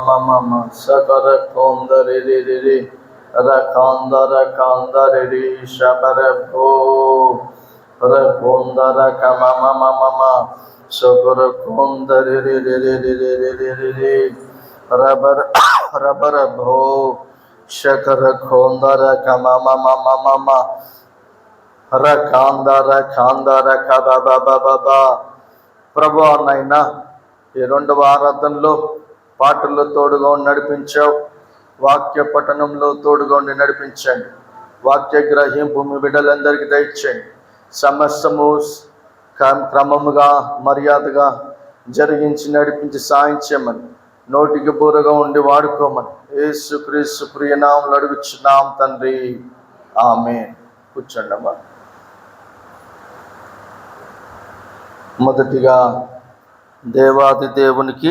mama sakara kondare re re re rakandara kandare re shabara bho rakondara kama mama mama sakara kondare re re re re re re re re re rabar rabar bho shakara kondara kama mama mama rakandara kandara kaba baba baba ప్రభు నాయన ఈ 2వ ఆరాధనలో పాటల్లో తోడుగా ఉండి నడిపించావు, వాక్య పఠనంలో తోడుగా ఉండి నడిపించండి, వాక్య గ్రహింపు మీ బిడ్డలందరికీ దయచేయండి, సమస్తము క్రమముగా మర్యాదగా జరిగించి నడిపించి సాయించమని, నోటికి బూరగా ఉండి వాడుకోమని యేసుక్రీస్తు ప్రియనామములో అడుగుచున్నాం తండ్రి, ఆమేన్. కూర్చోండి అమ్మా. మొదటిగా దేవాది దేవునికి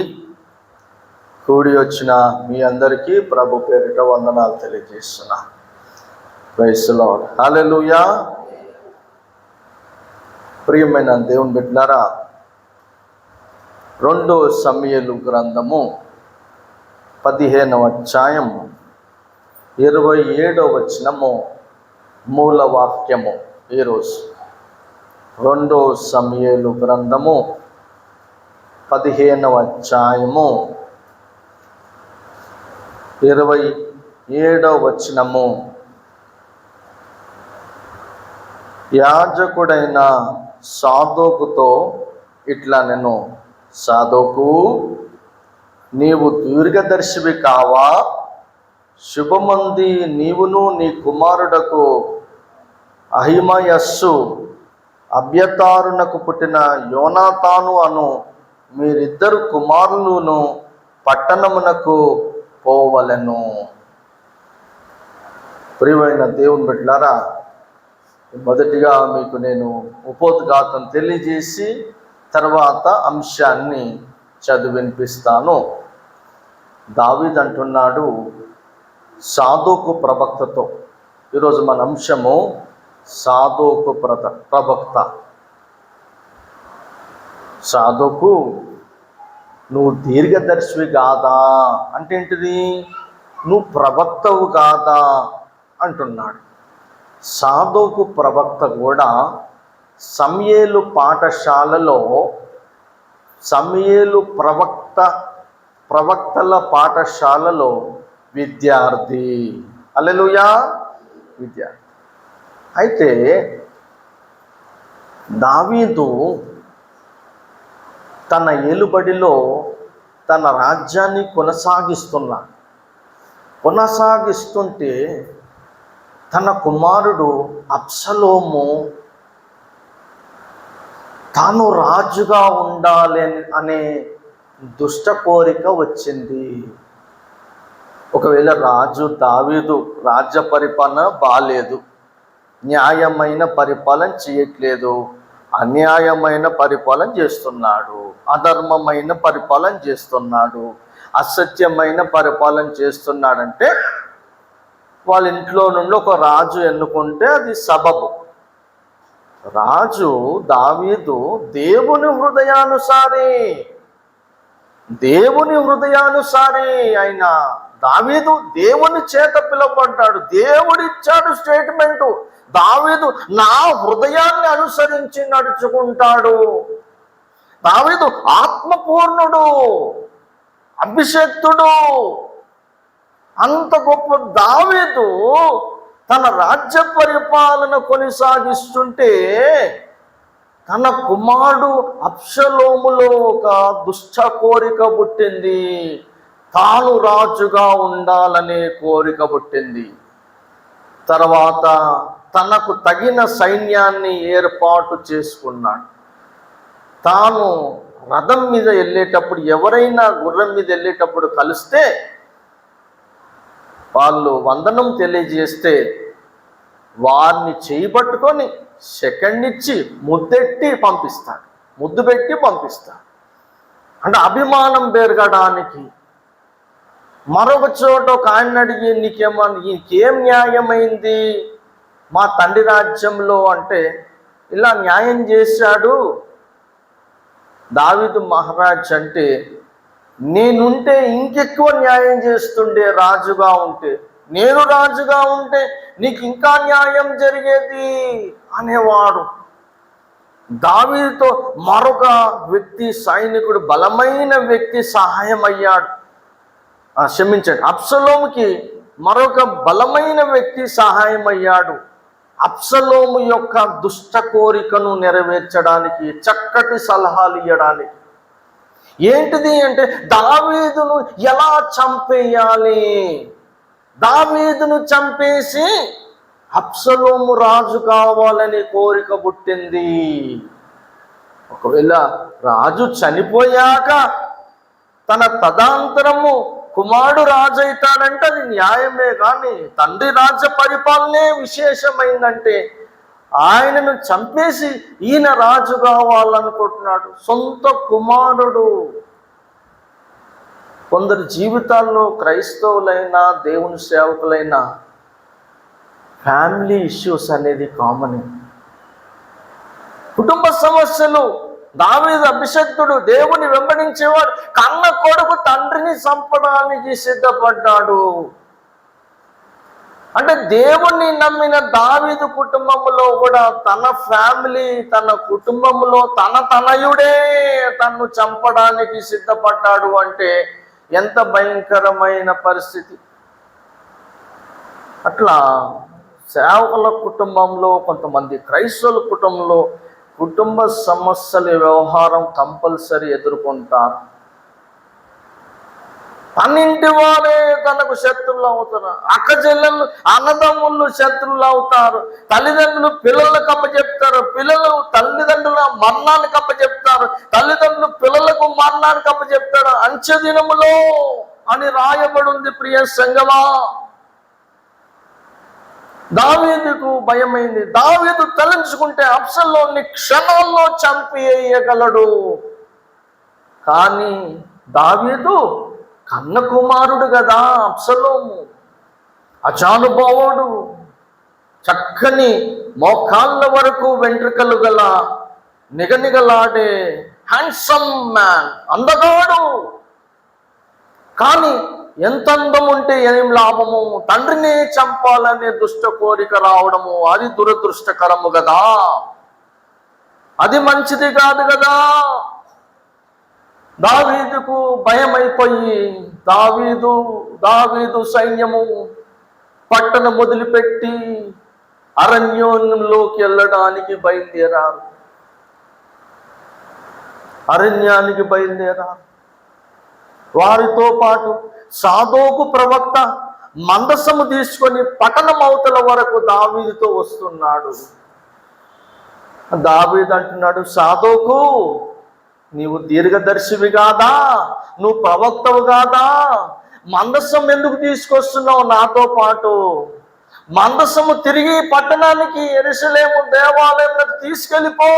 కూడి వచ్చిన మీ అందరికీ ప్రభు పేరిట వందనాలు తెలియజేస్తున్నా. Praise the Lord. హల్లెలూయా. ప్రియమైన దేవుని బిడ్డలారా, 2 సమూయేలు గ్రంథము 15వ అధ్యాయం 27వ వచనము మూల వాక్యము. ఈరోజు 2 సమూయేలు గ్రంథము 15వ అధ్యాయము 27వ వచనము, యాజకుడైన సాదోకుతో ఇట్లా నేను, సాదోకు నీవు దీర్ఘదర్శివి కావా? శుభమంది నీవును నీ కుమారుడకు అహిమయస్సు అబ్యతారునకు పుట్టిన యోనాతాను అను మీరిద్దరు కుమారులను పట్టణమునకు పోవలెను. ప్రియమైన దేవుని బిడ్డలారా, మొదటిగా మీకు నేను ఉపోద్ఘాతం తెలియజేసి తర్వాత అంశాన్ని చదివినిపిస్తాను. దావీదు అంటున్నాడు సాదోకు ప్రవక్తతో. ఈరోజు మన అంశము సాదోకు ప్రవక్త. సాదోకు నువ్వు దీర్ఘదర్శివి కాదా అంటే ఏంటిది? నువ్వు ప్రవక్తవు కాదా అంటున్నాడు. సాదోకు ప్రవక్త కూడా సమూయేలు పాఠశాలలో, సమూయేలు ప్రవక్తల పాఠశాలలో విద్యార్థి. హల్లెలూయా, విద్యార్థి. అయితే దావీదు తన ఏలుబడిలో తన రాజ్యాన్ని కొనసాగిస్తుంటే తన కుమారుడు అబ్షలోము తాను రాజుగా ఉండాలి అనే దుష్ట కోరిక వచ్చింది. ఒకవేళ దావీదు రాజ్య పరిపాలన బాలేదు, న్యాయమైన పరిపాలన చేయట్లేదు, అన్యాయమైన పరిపాలన చేస్తున్నాడు, అధర్మమైన పరిపాలన చేస్తున్నాడు, అసత్యమైన పరిపాలన చేస్తున్నాడంటే వాళ్ళ ఇంట్లో నుండి ఒక రాజు ఎన్నుకుంటే అది సబబు. రాజు దావీదు దేవుని హృదయానుసారి అయిన దావీదు దేవుని చేత పిలువబడ్డాడు. దేవుడిచ్చాడు స్టేట్మెంటు, దావీదు నా హృదయాన్ని అనుసరించి నడుచుకుంటాడు. దావీదు ఆత్మపూర్ణుడు, అభిషేక్తుడు. అంత గొప్ప దావీదు తన రాజ్య పరిపాలన కొనసాగిస్తుంటే తన కుమారుడు అబ్షలోములో ఒక దుష్ట కోరిక పుట్టింది. తాను రాజుగా ఉండాలనే కోరిక పుట్టింది. తర్వాత తనకు తగిన సైన్యాన్ని ఏర్పాటు చేసుకున్నాడు. తాను రథం మీద వెళ్ళేటప్పుడు, ఎవరైనా గుర్రం మీద వెళ్ళేటప్పుడు కలిస్తే వాళ్ళు వందనం తెలియజేస్తే వారిని చేయబట్టుకొని సెకండ్ ఇచ్చి ముద్దు పెట్టి పంపిస్తాడు. అంటే అభిమానం పెరగడానికి. మరొక చోట ఒక ఆయన అడిగి, నీకేం న్యాయమైంది మా తండ్రి రాజ్యంలో అంటే, ఇలా న్యాయం చేశాడు దావీదు మహారాజ్ అంటే నేనుంటే ఇంకెక్కువ న్యాయం చేస్తుండే రాజుగా ఉంటే, నేను రాజుగా ఉంటే నీకు ఇంకా న్యాయం జరిగేది అనేవాడు. దావీదుతో మరొక వ్యక్తి, సైనికుడు, బలమైన వ్యక్తి సహాయం అయ్యాడు. క్షమించండి, అబ్షలోముకి మరొక బలమైన వ్యక్తి సహాయం అయ్యాడు. అబ్షలోము యొక్క దుష్ట కోరికను నెరవేర్చడానికి, చక్కటి సలహాలు ఇవ్వడానికి. ఏంటిది అంటే, దావీదును ఎలా చంపేయాలి, దావీదును చంపేసి అబ్షలోము రాజు కావాలని కోరిక పుట్టింది. ఒకవేళ రాజు చనిపోయాక తన తదాంతరము కుమారుడు రాజు అవుతాడంటే అది న్యాయమే. కానీ తండ్రి రాజ్య పరిపాలనే విశేషమైందంటే ఆయనను చంపేసి ఈయన రాజు కావాలనుకుంటున్నాడు, సొంత కుమారుడు. కొందరి జీవితాల్లో, క్రైస్తవులైనా దేవుని సేవకులైనా, ఫ్యామిలీ ఇష్యూస్ అనేది కామన్. కుటుంబ సమస్యలు. దావీదు అభిషక్తుడు, దేవుని వెంబడించేవాడు, కన్న కొడుకు తండ్రిని చంపడానికి సిద్ధపడ్డాడు. అంటే దేవుణ్ణి నమ్మిన దావీదు కుటుంబంలో కూడా తన ఫ్యామిలీ, తన కుటుంబంలో తన తనయుడే తన్ను చంపడానికి సిద్ధపడ్డాడు అంటే ఎంత భయంకరమైన పరిస్థితి. అట్లా సేవకుల కుటుంబంలో, కొంతమంది క్రైస్తవుల కుటుంబంలో కుటుంబ సమస్యల వ్యవహారం కంపల్సరీ ఎదుర్కొంటారు. తన్నింటి వారే తనకు శత్రువులు అవుతారు. అక్కచెల్లెళ్ళు, అన్నదమ్ముళ్ళు శత్రువులు అవుతారు. తల్లిదండ్రులు పిల్లలకు అప్పచెప్తారు, పిల్లలు తల్లిదండ్రుల మరణానికి అప్పచెప్తారు, తల్లిదండ్రులు పిల్లలకు మరణానికి అప్పచెప్తారు. అంచె దినములో అని రాయబడి ఉంది. ప్రియ సంగమా, దావీదుకు భయమైంది. దావీదు తలంచుకుంటే అబ్షలోముని క్షణంలో చంపేయగలడు. కానీ దావీదు కన్న కుమారుడు కదా అబ్షలోము, అజానుభావుడు, చక్కని మోకాళ్ళ వరకు వెంట్రుకలు గల నిగనిగలాడే హ్యాండ్సమ్ మ్యాన్, అందగాడు. కానీ ఎంత అందం ఉంటే ఏం లాభము, తండ్రిని చంపాలనే దుష్ట కోరిక రావడము, అది దురదృష్టకరము కదా, అది మంచిది కాదు కదా. దావీదుకు భయం అయిపోయి దావీదు సైన్యము పట్టణం మొదలుపెట్టి అరణ్యంలోకి వెళ్ళడానికి బయలుదేరారు. అరణ్యానికి బయలుదేరారు. వారితో పాటు సాదోకు ప్రవక్త మందసము తీసుకొని పట్టణం అవతల వరకు దావీదుతో వస్తున్నాడు. దావీదు అంటున్నాడు, సాదోకు, నీవు దీర్ఘదర్శివి కాదా, నువ్వు ప్రవక్తవు కాదా, మందసం ఎందుకు తీసుకొస్తున్నావు నాతో పాటు? మందసము తిరిగి పట్టణానికి, యెరూషలేము దేవాలయంలోకి తీసుకెళ్ళిపో,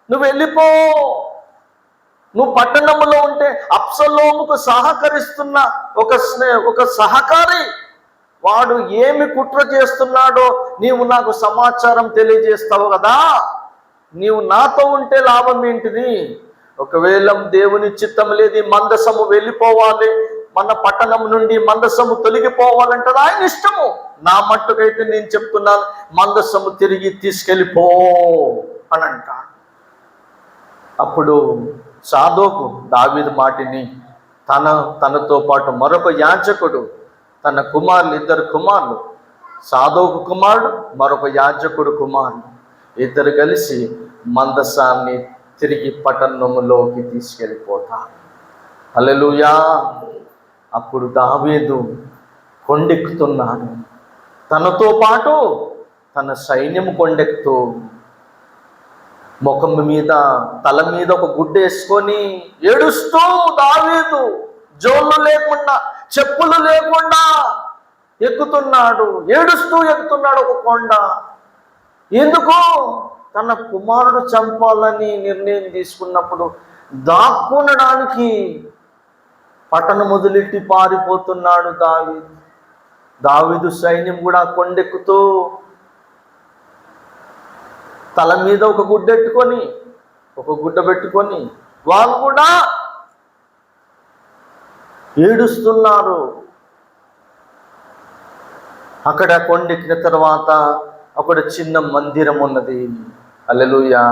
నువ్వు వెళ్ళిపో. నువ్వు పట్టణంలో ఉంటే అబ్షలోముకు సహకరిస్తున్న ఒక సహకారి, వాడు ఏమి కుట్ర చేస్తున్నాడో నీవు నాకు సమాచారం తెలియజేస్తావు కదా. నీవు నాతో ఉంటే లాభం ఏంటిది? ఒకవేళ దేవుని చిత్తం లేదు, మందసము వెళ్ళిపోవాలి, మన పట్టణం నుండి మందసము తొలగిపోవాలంటే ఆయన ఇష్టము. నా మట్టుకైతే నేను చెప్తున్నాను, మందసము తిరిగి తీసుకెళ్ళిపో అని అంటాడు. అప్పుడు సాదోకు దావీదు మాటిని తనతో పాటు మరొక యాజకుడు, తన కుమారులు, ఇద్దరు కుమారులు, సాదోకు కుమారుడు, మరొక యాజకుడు కుమారుడు, ఇద్దరు కలిసి మందసాన్ని తిరిగి పట్టణంలోకి తీసుకెళ్ళిపోతారు. హల్లెలూయా. అప్పుడు దావీదు కొండెక్కుతున్నాడు. తనతో పాటు తన సైన్యం కొండెక్కుతూ ముఖం మీద, తల మీద ఒక గుడ్డ వేసుకొని ఏడుస్తూ దావీదు జోళ్ళు లేకుండా, చెప్పులు లేకుండా ఎక్కుతున్నాడు. ఏడుస్తూ ఎక్కుతున్నాడు ఒక కొండ. ఎందుకు? తన కుమారుడు చంపాలని నిర్ణయం తీసుకున్నప్పుడు దాక్కునడానికి పట్టణం మొదలెట్టి పారిపోతున్నాడు దావీదు సైన్యం కూడా కొండెక్కుతూ తల మీద ఒక గుడ్డెట్టుకొని ఒక గుడ్డ పెట్టుకొని వాళ్ళు కూడా ఏడుస్తున్నారు. అక్కడ కొండెక్కిన తర్వాత అక్కడ చిన్న మందిరం ఉన్నది. హల్లెలూయా.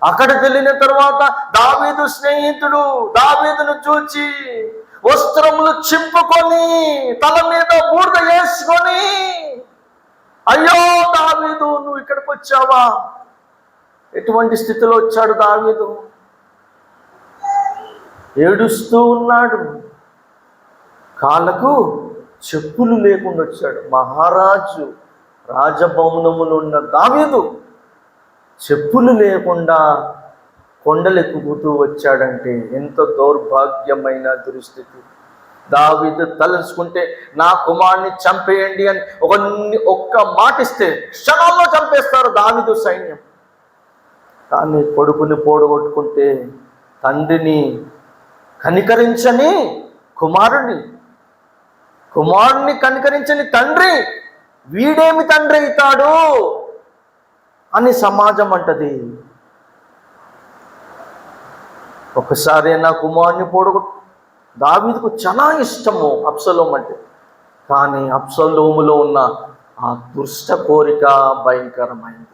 అక్కడికి వెళ్ళిన తర్వాత దావీదు స్నేహితుడు దావీదును చూచి వస్త్రములు చింపుకొని తల మీద బూడిద వేసుకొని, అయ్యో దావీదు నువ్వు ఇక్కడికి వచ్చావా? ఎటువంటి స్థితిలో వచ్చాడు దావీదు? ఏడుస్తూ ఉన్నాడు. కాళ్ళకు చెప్పులు లేకుండా వచ్చాడు. మహారాజు రాజభవనములో ఉన్న దావీదు చెప్పులు లేకుండా కొండలెక్కుతూ వచ్చాడంటే ఎంత దౌర్భాగ్యమైన దుస్థితి. దావీదు తలుచుకుంటే నా కుమారుని చంపేయండి అని ఒక్క మాట ఇస్తే క్షణాల్లో చంపేస్తారు దావీదు సైన్యం. కానీ కొడుకుని పోడగొట్టుకుంటే తండ్రిని కనికరించని కుమారుణ్ణి కనికరించని తండ్రి వీడేమి తండ్రి అవుతాడు అని సమాజం అంటది. ఒకసారి నా కుమారుని పోడగొట్టు. దావీదుకు చాలా ఇష్టము అబ్షలోము అంటే, కానీ అబ్షలోములో ఉన్న ఆ దుష్ట కోరిక భయంకరమైంది.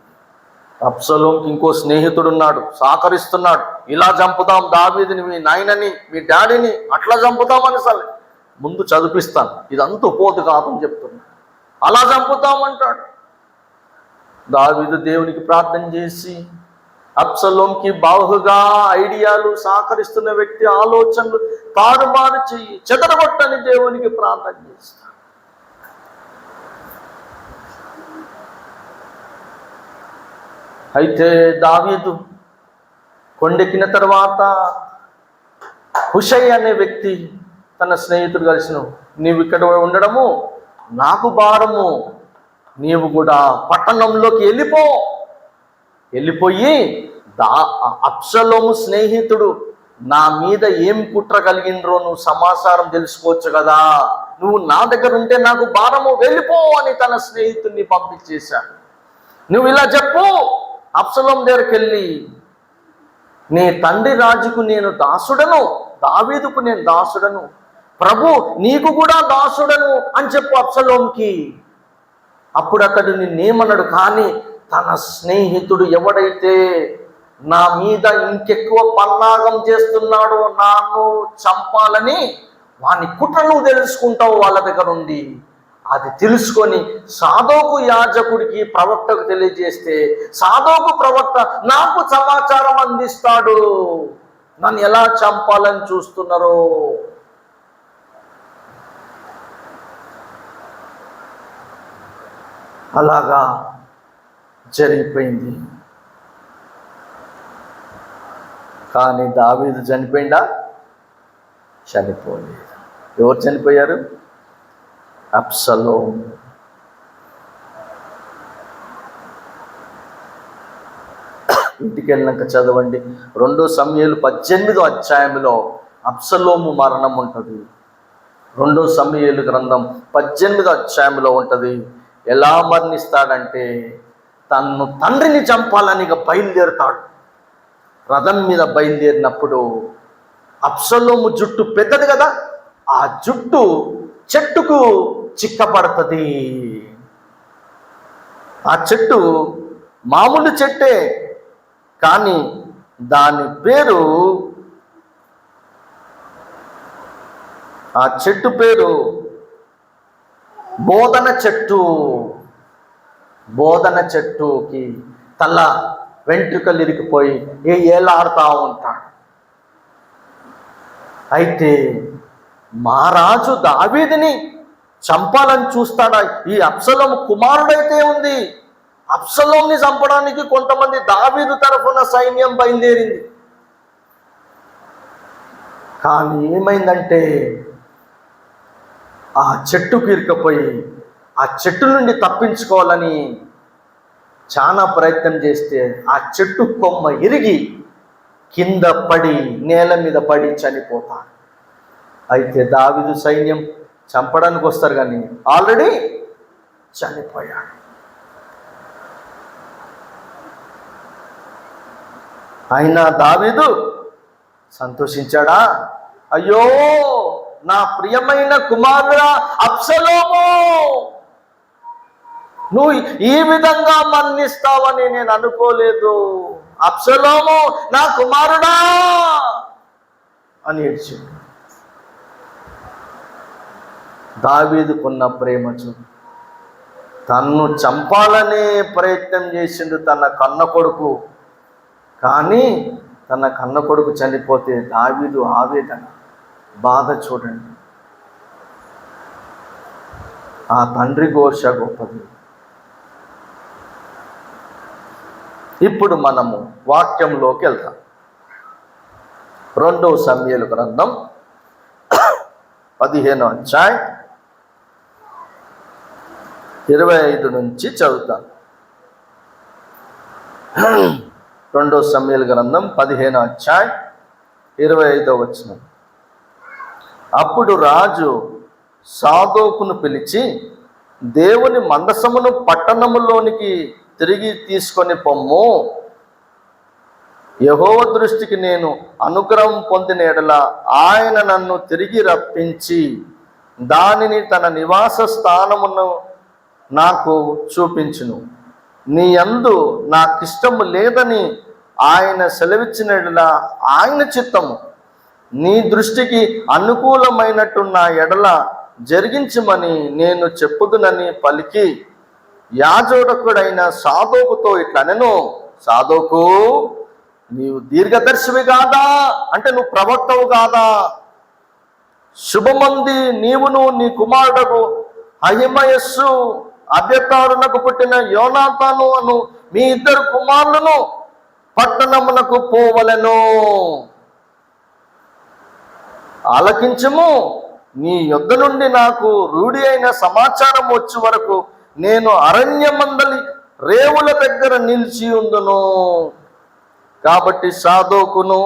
అబ్షలోముకి ఇంకో స్నేహితుడు ఉన్నాడు, సహకరిస్తున్నాడు. ఇలా చంపుతాం దావీదుని, మీ నాయనని, మీ డాడీని అట్లా చంపుతామని సరే ముందు చదివిస్తాను, ఇదంతా ఉపోద్ఘాతం చెప్తున్నా, అలా చంపుతామంటాడు. దావీదు దేవునికి ప్రార్థన చేసి అబ్షలోముకి బాహుగా ఐడియాలు సహకరిస్తున్న వ్యక్తి ఆలోచనలు తారుమారు చెయ్యి చెదరగొట్టని దేవునికి ప్రార్థన చేస్తాడు. అయితే దావీదు కొండెక్కిన తర్వాత హుషై అనే వ్యక్తి తన స్నేహితుడు కలిసిన, నీవు ఇక్కడ ఉండడము నాకు భారము, నీవు కూడా పట్టణంలోకి వెళ్ళిపోయి అబ్షలోము స్నేహితుడు నా మీద ఏం కుట్ర కలిగినరో నువ్వు సమాచారం తెలుసుకోవచ్చు కదా, నువ్వు నా దగ్గర ఉంటే నాకు భారము, వెళ్ళిపో అని తన స్నేహితుడిని పంపించేశాడు. నువ్వు ఇలా చెప్పు, అబ్షలోము దగ్గరికి వెళ్ళి నీ తండ్రి రాజుకు నేను దాసుడను, దావీదుకు నేను దాసుడను, ప్రభు నీకు కూడా దాసుడను అని చెప్పు అబ్షలోముకి. అప్పుడు అతడు నిన్నేమన్నాడు, కానీ తన స్నేహితుడు ఎవడైతే నా మీద ఇంకెక్కువ పన్నాగం చేస్తున్నాడో, నన్ను చంపాలని వాని కుట్ర నువ్వు తెలుసుకుంటావు వాళ్ళ దగ్గర ఉండి. అది తెలుసుకొని సాదోకు యాజకుడికి ప్రవక్తకు తెలియజేస్తే సాదోకు ప్రవక్త నాకు సమాచారం అందిస్తాడు, నన్ను ఎలా చంపాలని చూస్తున్నారో. అలాగా జరిగిపోయింది. కానీ దావీదు చనిపోయిందా? చనిపోలేదు. ఎవరు చనిపోయారు? అబ్షలోము. ఇంటికి వెళ్ళినాక చదవండి, 2 సమూయేలు 18వ అధ్యాయంలో అబ్షలోము మరణం ఉంటుంది. 2 సమూయేలు గ్రంథం 18వ అధ్యాయంలో ఉంటుంది. ఎలా మరణిస్తాడంటే తను తండ్రిని చంపాలని బయలుదేరుతాడు. రథం మీద బయలుదేరినప్పుడు అబ్షలోము జుట్టు పెద్దది కదా, ఆ జుట్టు చెట్టుకు చిక్కబడుతుంది. ఆ చెట్టు మామూలు చెట్టే, కానీ దాని పేరు, ఆ చెట్టు పేరు బోధన చెట్టు. బోధన చెట్టుకి తల వెంట్రుకలు ఇరిగిపోయి ఏలాడుతూ ఉంటాడు. అయితే మహారాజు దావీదుని చంపాలని చూస్తాడా? ఈ అబ్షలోము కుమారుడైతే ఉంది, అబ్షలోముని చంపడానికి కొంతమంది దావీదు తరఫున సైన్యం బయలుదేరింది. కానీ ఏమైందంటే ఆ చెట్టుకు ఇరుకపోయి ఆ చెట్టు నుండి తప్పించుకోవాలని చాలా ప్రయత్నం చేస్తే ఆ చెట్టు కొమ్మ ఇరిగి కింద పడి నేల మీద పడి చనిపోతాడు. అయితే దావీదు సైన్యం చంపడానికి వస్తారు, కానీ ఆల్రెడీ చనిపోయాడు. అయినా దావీదు సంతోషించాడా? అయ్యో నా ప్రియమైన కుమారుడా అబ్షలోము, నువ్వు ఈ విధంగా మన్నిస్తావని నేను అనుకోలేదు. అబ్షలోము నా కుమారుడా అని ఏడ్చింది. దావీదుకున్న ప్రేమ చూడు. తన్ను చంపాలనే ప్రయత్నం చేసిండు తన కన్న కొడుకు. కానీ తన కన్న కొడుకు చనిపోతే దావీదు ఆవేదన, బాధ చూడండి. ఆ తండ్రి ఘోష గొప్పది. ఇప్పుడు మనము వాక్యంలోకి వెళ్తాం. 2 సమూయేలు గ్రంథం 15వ అధ్యాయం 25 నుంచి చదువుతాను. 2 సమూయేలు గ్రంథం 15వ అధ్యాయం 25వ వచనం. అప్పుడు రాజు సాదోకును పిలిచి, దేవుని మందసమును పట్టణములోనికి తిరిగి తీసుకొని పొమ్ము. యెహోవా దృష్టికి నేను అనుగ్రహం పొందిన ఎడల ఆయన నన్ను తిరిగి రప్పించి దానిని తన నివాస స్థానమును నాకు చూపించును. నీ యందు నాకిష్టము లేదని ఆయన సెలవిచ్చిన ఎడల ఆయన చిత్తము నీ దృష్టికి అనుకూలమైనట్టున్న ఎడల జరిగించమని నేను చెప్పుదునని పలికి యాజకుడైన సాదోకుతో ఇట్లనెను, సాదోకు, నీవు దీర్ఘదర్శివి కాదా? అంటే నువ్వు ప్రవక్తవు కాదా? శుభమంది నీవును నీ కుమారుడకు అహిమయస్సు అబ్యతారునకు పుట్టిన యోనాతాను అను మీ 2 కుమారులను పట్టణమునకు పోవలెను. ఆలకించుము. నీ యొద్ద నుండి నాకు రూఢి అయిన సమాచారం వచ్చే వరకు నేను అరణ్యమందలి రేవుల దగ్గర నిలిచి ఉందును. కాబట్టి సాదోకును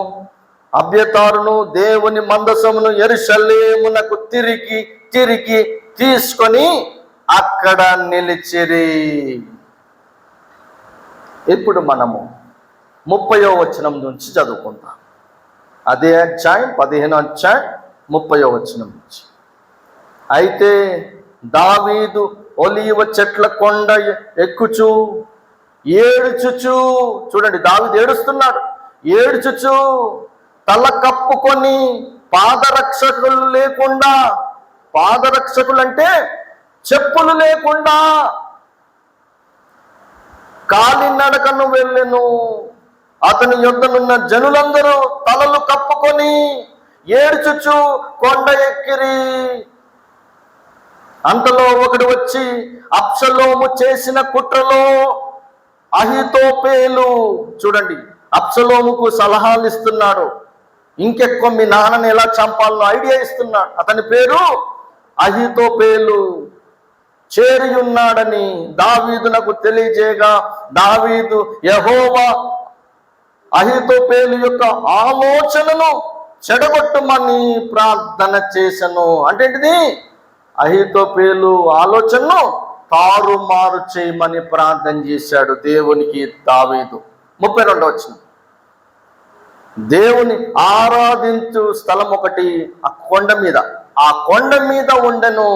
అబ్యతారును దేవుని మందసమును యెరూషలేమునకు తిరిగి తీసుకొని అక్కడ నిలిచిరి. ఇప్పుడు మనము 30వ వచనం నుంచి చదువుకుంటాం. అదే అధ్యాయం 15వ అధ్యాయం 30వ వచనం నుంచి. అయితే దావీదు ఒలీవ చెట్ల కొండ ఎక్కుచు ఏడుచుచు, చూడండి దావీదు ఏడుస్తున్నాడు, ఏడుచుచు తల కప్పుకొని పాదరక్షకులు లేకుండా, పాదరక్షకులు అంటే చెప్పులు లేకుండా కాలినడకను వెళ్ళెను. అతని యొద్దనున్న జనులందరూ తలలు కప్పుకొని ఏడ్చుచు కొండ ఎక్కిరి. అంతలో ఒకడు వచ్చి అబ్షలోము చేసిన కుట్రలో అహీతోపేలు, చూడండి అబ్షలోముకు సలహాలు ఇస్తున్నాడు, ఇంకెక్కువ మీ నాన్నని ఎలా చంపాలో ఐడియా ఇస్తున్నాడు. అతని పేరు అహీతోపేలు. చేరి ఉన్నాడని దావీదునకు తెలియజేయగా దావీదు యెహోవా అహీతోపేలు యొక్క ఆలోచనను చెడగొట్టమని ప్రార్థన చేసెను. అంటే ఏంటిది? అహీతోపేలు ఆలోచనను తారుమారు చేయమని ప్రార్థన చేశాడు దేవునికి దావీదు. 32వ వచనం. దేవుని ఆరాధించు స్థలం ఒకటి ఆ కొండ మీద ఉండెను.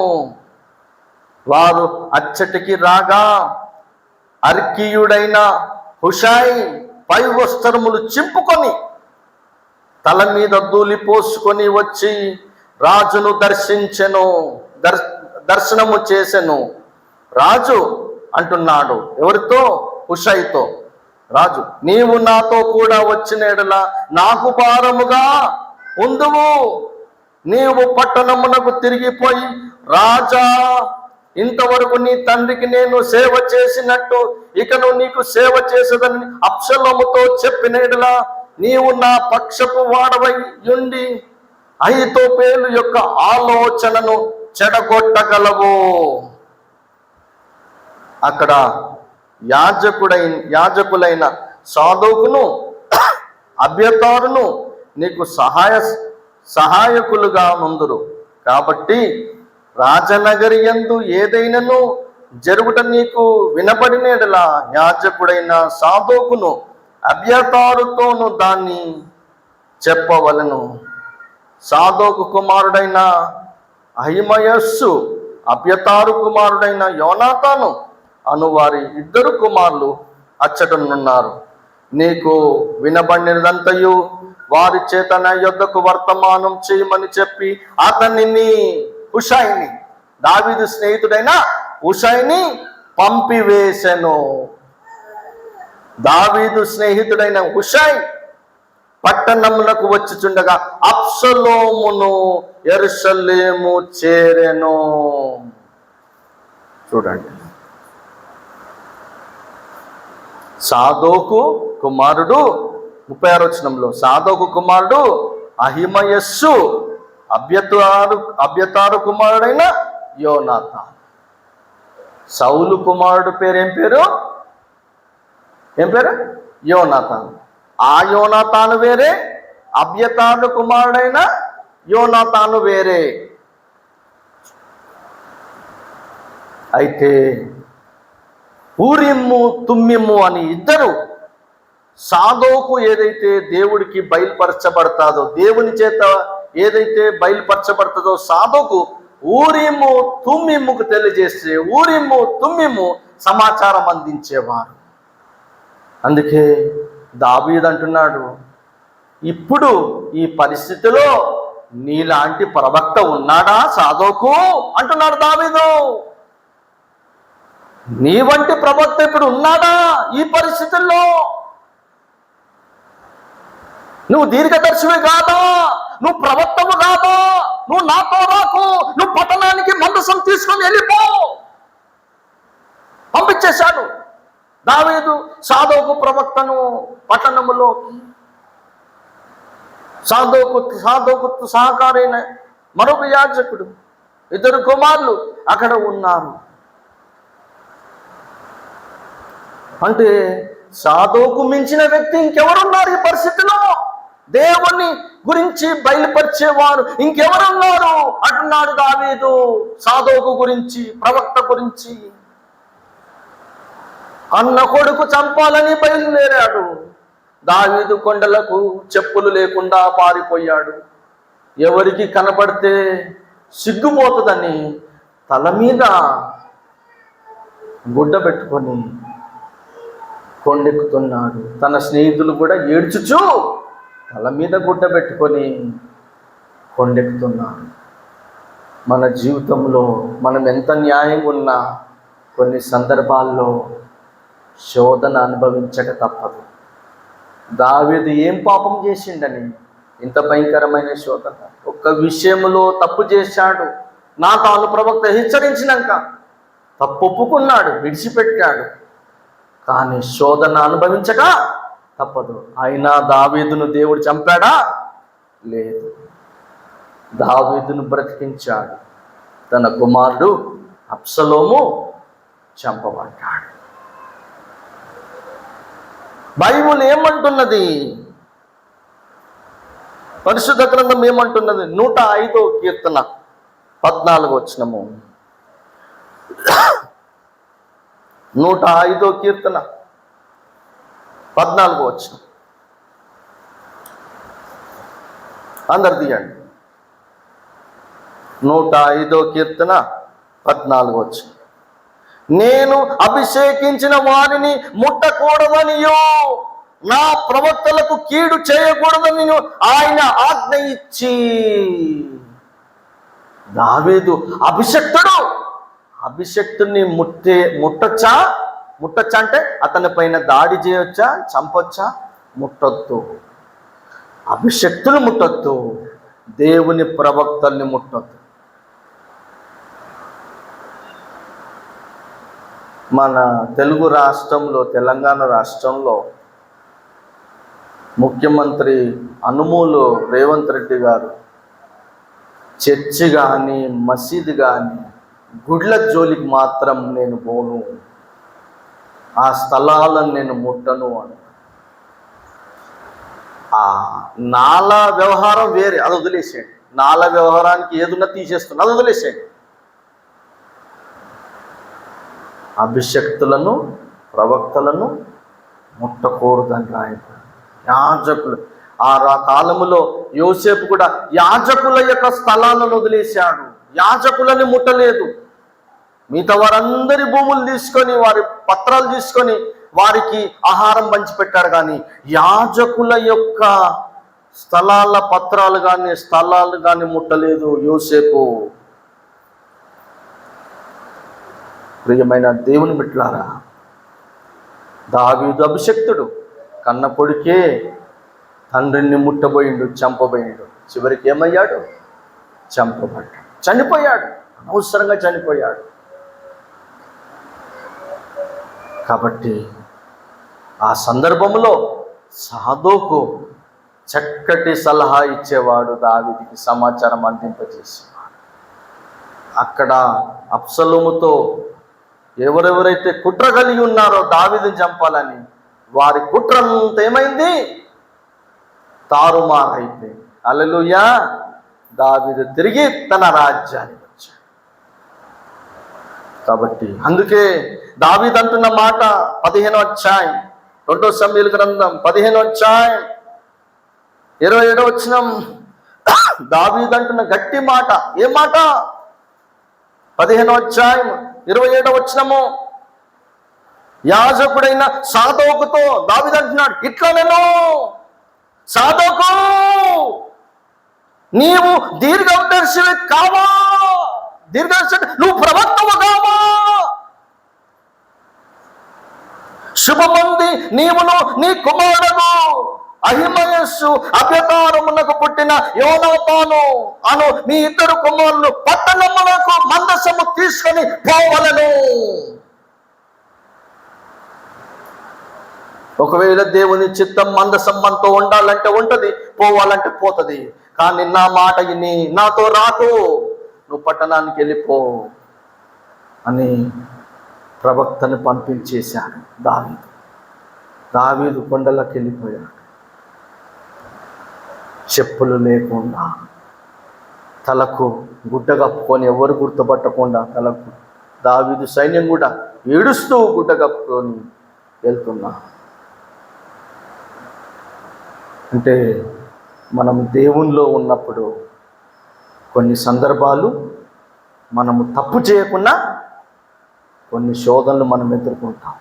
వారు అచ్చటికి రాగా అర్కీయుడైన హుషాయి పై వస్త్రములు చింపుకొని తల మీద ధూళి పోసుకొని వచ్చి రాజును దర్శనము చేసెను. రాజు అంటున్నాడు ఎవరితో? హుషాయితో. రాజు, నీవు నాతో కూడా వచ్చిన ఎడల నాకు భారముగా ఉందువు. నీవు పట్టణమునకు తిరిగిపోయి, రాజా, ఇంతవరకు నీ తండ్రికి నేను సేవ చేసినట్టు ఇకను నీకు సేవ చేసేదని అబ్షలోముతో చెప్పిన ఎడల నీవు నా పక్షపు వాడవై ఉండి అహీతోపేలు యొక్క ఆలోచనను చెడగొట్టగలవు. అక్కడ యాజకులైన సాదోకును అబ్యతారును నీకు సహాయకులుగా నుందురు. కాబట్టి రాజనగరి యందు ఏదైనను జరుగుట నీకు వినబడిన ఎడల యాజకుడైన సాదోకును అబ్యతారుతోను దాన్ని చెప్పవలను. సాదోకు కుమారుడైన అహిమయస్సు, అబ్యతారు కుమారుడైన యోనాతాను అను వారి 2 కుమారులు అచ్చటనున్నారు. నీకు వినబడినదంతయు వారి చేత నా యొద్దకు వర్తమానం చేయమని చెప్పి అతనిని, హుషైని, దావీదు స్నేహితుడైన హుషైని పంపివేశను. దావీదు స్నేహితుడైన హుషై పట్టణములకు వచ్చుచుండగా అబ్షలోమును యెరూషలేము చేరెను. చూడండి, సాదోకు కుమారుడు 36వ వచనంలో సాదోకు కుమారుడు అహిమయస్సు, అబ్యతారు కుమారుడైన యోనాతాను. సౌలు కుమారుడు పేరు ఏం పేరు? యోనాతాను. ఆ యోనాతాను వేరే, అబ్యతారు కుమారుడైన యోనాతాను వేరే. అయితే ఊరిమ్ము తుమ్మిమ్ము అని 2 సాదోకు ఏదైతే దేవుడికి బయలుపరచబడతాదో, దేవుని చేత ఏదైతే బయలుపరచబడుతుందో సాదోకు ఊరిమ్ము తుమ్మిమ్ముకు తెలియజేస్తే ఊరిమ్ము తుమ్మిమ్ము సమాచారం అందించేవారు. అందుకే దావీదు అంటున్నాడు, ఇప్పుడు ఈ పరిస్థితిలో నీలాంటి ప్రవక్త ఉన్నాడా సాదోకు అంటున్నాడు దావీదు. నీ వంటి ప్రవక్త ఇప్పుడు ఉన్నాడా ఈ పరిస్థితుల్లో? నువ్వు దీర్ఘదర్శివి కాదా? నువ్వు ప్రవక్తవు కాదా? నువ్వు నాతో రాకు, నువ్వు పట్టణానికి మందసం తీసుకొని వెళ్ళిపో. పంపించేశాడు దావీదు సాదోకు ప్రవక్తను పట్టణములోకి. సాదోకు సహకారైన మరొక యాజకుడు, 2 కుమారులు అక్కడ ఉన్నారు. అంటే సాదోకు మించిన వ్యక్తి ఇంకెవరున్నారు ఈ పరిస్థితిలో? దేవుని గురించి బయలుపరిచేవారు ఇంకెవరున్నారు అంటున్నాడు దావీదు సాదోకు గురించి, ప్రవక్త గురించి. అన్న కొడుకు చంపాలని బయలుదేరాడు. దావీదు కొండలకు చెప్పులు లేకుండా పారిపోయాడు. ఎవరికి కనపడితే సిగ్గుపోతుందని తల మీద గుడ్డ పెట్టుకొని కొండెక్కుతున్నాడు. తన స్నేహితులు కూడా ఏడ్చుచూ తల మీద గుడ్డ పెట్టుకొని కొండెక్కుతున్నారు. మన జీవితంలో మనం ఎంత న్యాయంగా ఉన్నా కొన్ని సందర్భాల్లో శోధన అనుభవించక తప్పదు. దావీదు ఏం పాపం చేసిండని ఇంత భయంకరమైన శోధన? ఒక్క విషయంలో తప్పు చేశాడు. నాతాను ప్రవక్త హెచ్చరించినాక తప్పు ఒప్పుకున్నాడు, విడిచిపెట్టాడు. కానీ శోధన అనుభవించక తప్పదు. అయినా దావీదును దేవుడు చంపాడా? లేదు, దావీదును బ్రతికించాడు. తన కుమారుడు అబ్షలోము చంపబడ్డాడు. బైబిల్ ఏమంటున్నది? పరిశుద్ధ గ్రంథం ఏమంటున్నది? 105వ కీర్తన 14వ వచనము. 105వ కీర్తన 14వ వచనం. అందరు తీయండి. 105వ కీర్తన 14వ వచనం. నేను అభిషేకించిన వారిని ముట్టకూడదనియో, నా ప్రవక్తలకు కీడు చేయకూడదని ఆయన ఆజ్ఞ ఇచ్చి. దావీదు అభిషక్తుడిని ముట్టొచ్చా అంటే అతని పైన దాడి చేయొచ్చా, చంపొచ్చా? ముట్టొద్దు. అభిషక్తులు ముట్టొద్దు, దేవుని ప్రవక్తల్ని ముట్టొద్దు. మన తెలుగు రాష్ట్రంలో, తెలంగాణ రాష్ట్రంలో ముఖ్యమంత్రి అనుమూలు రేవంత్ రెడ్డి గారు చర్చి కానీ మసీదు కానీ గుడ్ల జోలికి మాత్రం నేను పోను, ఆ స్థలాలను నేను ముట్టను అని. ఆ నాల వ్యవహారం వేరే, అది వదిలేసేయండి. నాల వ్యవహారానికి ఏదున్నా తీసేస్తున్నా, అది వదిలేసేయండి. అభిషక్తులను, ప్రవక్తలను ముట్టకూడదని రాయబడి. యాజకులు ఆ కాలములో యోసేపు కూడా యాజకుల యొక్క స్థలాలను వదిలేశాడు. యాజకులని ముట్టలేదు. మిగతా వారందరి భూములు తీసుకొని, వారి పత్రాలు తీసుకొని వారికి ఆహారం పంచిపెట్టాడు. కానీ యాజకుల యొక్క స్థలాల పత్రాలు కానీ ముట్టలేదు యోసేపు. ప్రియమైన దేవుని బిడ్డలారా, దావీదు అభిషక్తుడు, కన్న కొడుకే తండ్రిని ముట్టబోయిండు, చంపబోయిండు. చివరికి ఏమయ్యాడు? చంపబడ్డాడు, చనిపోయాడు, అనవసరంగా చనిపోయాడు. కాబట్టి ఆ సందర్భంలో సాదోకు చక్కటి సలహా ఇచ్చేవాడు, దావీదుకి సమాచారం అందింపజేసేవాడు. అక్కడ అబ్షలోముతో ఎవరెవరైతే కుట్ర కలిగి ఉన్నారో దావీదుని చంపాలని, వారి కుట్రంతా ఏమైంది? తారుమారైపోయింది. హల్లెలూయా! దావీదు తిరిగి తన రాజ్యానికి వచ్చాడు. కాబట్టి అందుకే దావీదు అంటున్న మాట 15వ అధ్యాయం 2 సమూయేలు గ్రంథం 15వ అధ్యాయం 27వ వచనం, దావీదు అంటున్న గట్టి మాట. ఏ మాట? 15వ అధ్యాయం 27వ వచనము. యాజకుడైన సాదోకుతో దావీదు అంటున్నాడు, ఇట్లా నేను సాదోకు, నీవు దీర్ఘదర్శివి కావా? దీర్ఘదర్శి, నువ్వు ప్రవక్తవు కావా? శుభమంది నీవును నీ కుమారుడు అహిమయస్సు అభ్యతారమునకు పుట్టిన యోనాతాను అను మీ 2 కుమారులు పట్టణమునకు మందసము తీసుకొని పోవలను. ఒకవేళ దేవుని చిత్తం మందసం మనతో ఉండాలంటే ఉంటది, పోవాలంటే పోతుంది. కానీ నా మాట విని నాతో రాకు, నువ్వు పట్టణానికి వెళ్ళిపో అని ప్రవక్తను పంపించేశాడు దావీదు. దావీదు కొండలకు వెళ్ళిపోయాడు, చెప్పులు లేకుండా, తలకు గుడ్డ కప్పుకొని ఎవరు గుర్తుపట్టకుండా తలకు. దావీదు సైన్యం కూడా ఏడుస్తూ గుడ్డ కప్పుకొని వెళ్తున్నా. అంటే మనం దేవునిలో ఉన్నప్పుడు కొన్ని సందర్భాలు మనము తప్పు చేయకుండా కొన్ని శోధనలు మనం ఎదుర్కొంటాం.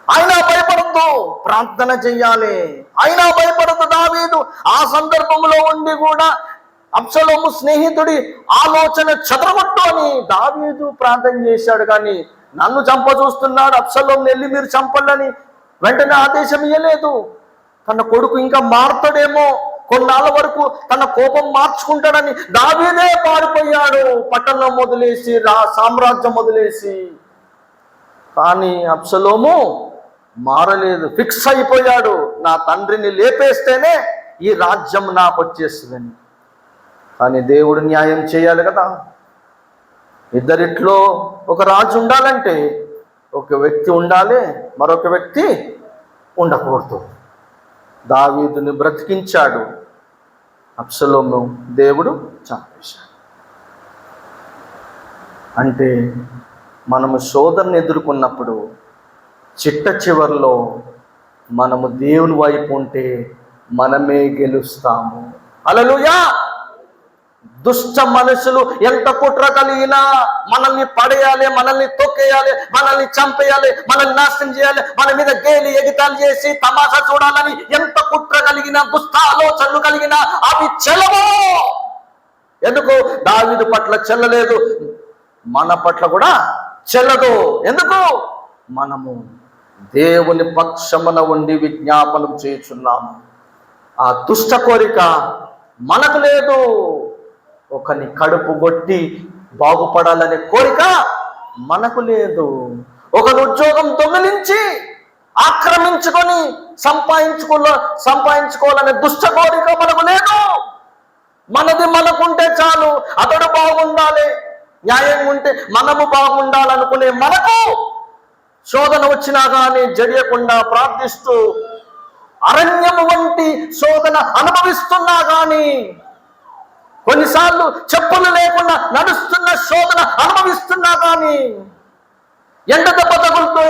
అయినా భయపడద్దు, ప్రార్థన చెయ్యాలి. అయినా భయపడద్దు. దావీదు ఆ సందర్భంలో ఉండి కూడా అబ్షలోము స్నేహితుడి ఆలోచన చెదరగొట్టు అని దావీదు ప్రార్థన చేశాడు. కానీ నన్ను చంప చూస్తున్నాడు, అబ్షలోముని వెళ్ళి మీరు చంపండి వెంటనే ఆదేశం ఇవ్వలేదు. తన కొడుకు ఇంకా మారుతాడేమో, కొన్నాళ్ళ వరకు తన కోపం మార్చుకుంటాడని దావీదే పారిపోయాడు, పట్టణం వదిలేసి, సామ్రాజ్యం వదిలేసి. కానీ అబ్షలోము మారలేదు, ఫిక్స్ అయిపోయాడు, నా తండ్రిని లేపేస్తేనే ఈ రాజ్యం నాకు వచ్చేస్తుందని. కానీ దేవుడు న్యాయం చేయాలి కదా. ఇద్దరిట్లో ఒక రాజు ఉండాలంటే ఒక వ్యక్తి ఉండాలి, మరొక వ్యక్తి ఉండకూడదు. దావీదుని బ్రతికించాడు, అబ్షలోము దేవుడు చంపేశాడు. అంటే మనము శోధనను ఎదుర్కొన్నప్పుడు చిట్ట చివరిలో మనము దేవుని వైపు ఉంటే మనమే గెలుస్తాము. హల్లెలూయా! దుష్ట మనుషులు ఎంత కుట్ర కలిగినా మనల్ని పడేయాలి, మనల్ని తొక్కేయాలి, మనల్ని చంపేయాలి, మనల్ని నాశనం చేయాలి, మన మీద గేలి ఎగితాలు చేసి తమాషా చూడాలని ఎంత కుట్ర కలిగిన, దుష్ట ఆలోచనలు కలిగిన అవి చెల్లవు. ఎందుకు? దావీదు పట్ల చెల్లలేదు, మన పట్ల కూడా చెల్లదు. ఎందుకు? మనము దేవుని పక్షమున ఉండి విజ్ఞాపనం చేయుచున్నాము. ఆ దుష్ట కోరిక మనకు లేదు. ఒకని కడుపు కొట్టి బాగుపడాలనే కోరిక మనకు లేదు. ఒకరి ఉద్యోగం దొంగిలించి ఆక్రమించుకొని సంపాదించుకోవాలనే దుష్ట కోరిక మనకు లేదు. మనది మనకుంటే చాలు, అతడు బాగుండాలి, న్యాయంగా ఉంటే మనము బాగుండాలనుకునే మనకు శోధన వచ్చినా కానీ జడియకుండా ప్రార్థిస్తూ అరణ్యము వంటి శోధన అనుభవిస్తున్నా కానీ, కొన్నిసార్లు చెప్పులు లేకుండా నడుస్తున్న శోధన అనుభవిస్తున్నా కానీ, ఎండ దెబ్బ తగులుతూ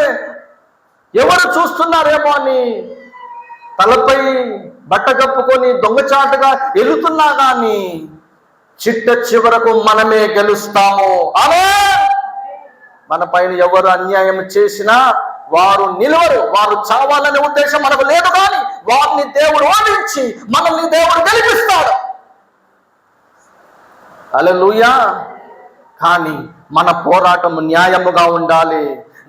ఎవరు చూస్తున్నారేమో అని తలపై బట్ట కప్పుకొని దొంగచాటుగా వెళుతున్నా కానీ చిట్ట చివరకు మనమే గెలుస్తాము. ఆమేన్. మన పైన ఎవరు అన్యాయం చేసినా వారు నిలవరు, వారు చావాలనే ఉద్దేశం మనకు లేదు, కానీ వారిని దేవుడు ఓడించి మనల్ని దేవుడు గెలిపిస్తాడు. హల్లెలూయా. కానీ మన పోరాటం న్యాయముగా ఉండాలి,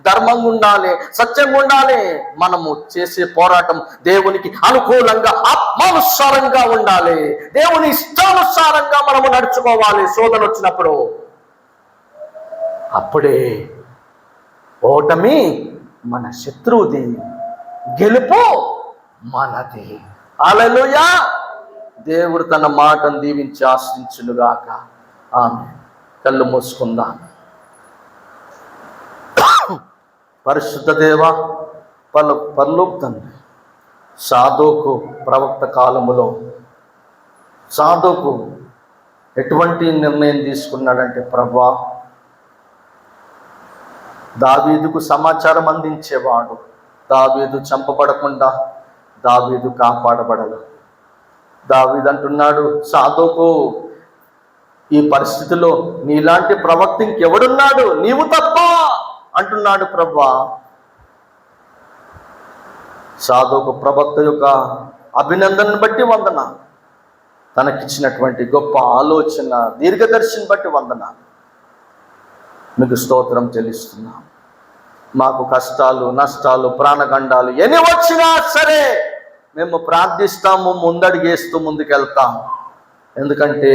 ధర్మంగా ఉండాలి, సత్యంగా ఉండాలి. మనము చేసే పోరాటం దేవునికి అనుకూలంగా ఆత్మానుసారంగా ఉండాలి, దేవుని ఇష్టానుసారంగా మనము నడుచుకోవాలి. శోధన వచ్చినప్పుడు అప్పుడే ఓటమి మన శత్రువుది, గెలుపు మనది. హల్లెలూయా. దేవుడు తన మాటను దీవించి ఆశించునుగాక. ఆమె కళ్ళు మూసుకుందాం. పరిశుద్ధ దేవ, పరలోక తండ్రి, సాదోకు ప్రవక్త కాలములో సాదోకు ఎటువంటి నిర్ణయం తీసుకున్నాడంటే, ప్రభువా, దావీదుకు సమాచారం అందించేవాడు. దావీదు చంపబడకుండా దావీదు కాపాడబడదు. దావీదు అంటున్నాడు, సాదోకు, ఈ పరిస్థితిలో నీలాంటి ప్రవక్త ఇంకెవడున్నాడు, నీవు తప్ప అంటున్నాడు. ప్రభువా, సాదోకు ప్రవక్త యొక్క అభినందనను బట్టి వందన, తనకిచ్చినటువంటి గొప్ప ఆలోచన దీర్ఘదర్శిని బట్టి వందన. మీకు స్తోత్రం చెల్లిస్తున్నాం. మాకు కష్టాలు, నష్టాలు, ప్రాణగండాలు ఎన్ని వచ్చినా సరే మేము ప్రార్థిస్తాము, ముందడిగేస్తూ ముందుకెళ్తాము. ఎందుకంటే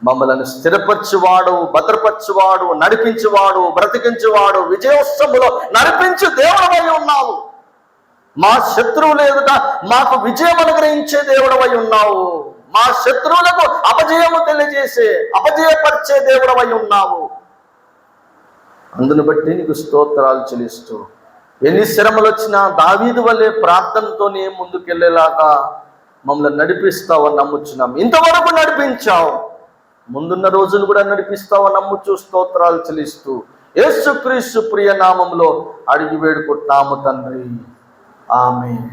మమ్మలను స్థిరపరచువాడు, భద్రపరచువాడు, నడిపించువాడు, బ్రతికించువాడు, విజయోత్సవంలో నడిపించు దేవుడవై ఉన్నావు. మా శత్రువులు ఎదుట మాకు విజయం అనుగ్రహించే దేవుడవై ఉన్నావు. మా శత్రువులకు అపజయము తెలియజేసే, అపజయపరిచే దేవుడవై ఉన్నావు. అందును బట్టి నీకు స్తోత్రాలు చెల్లిస్తూ, ఎన్ని శ్రమలు వచ్చినా దావీదు వల్లే ప్రార్థనతోనే ముందుకెళ్లేలాగా మమ్మల్ని నడిపిస్తావని నమ్ముచున్నాం. ఇంతవరకు నడిపించావు, ముందున్న రోజులు కూడా నడిపిస్తావని నమ్ముచు స్తోత్రాలు చెల్లిస్తూ యేసుక్రీస్తు ప్రియ నామములో అడిగి వేడుకుంటున్నాము తండ్రి. ఆమేన్.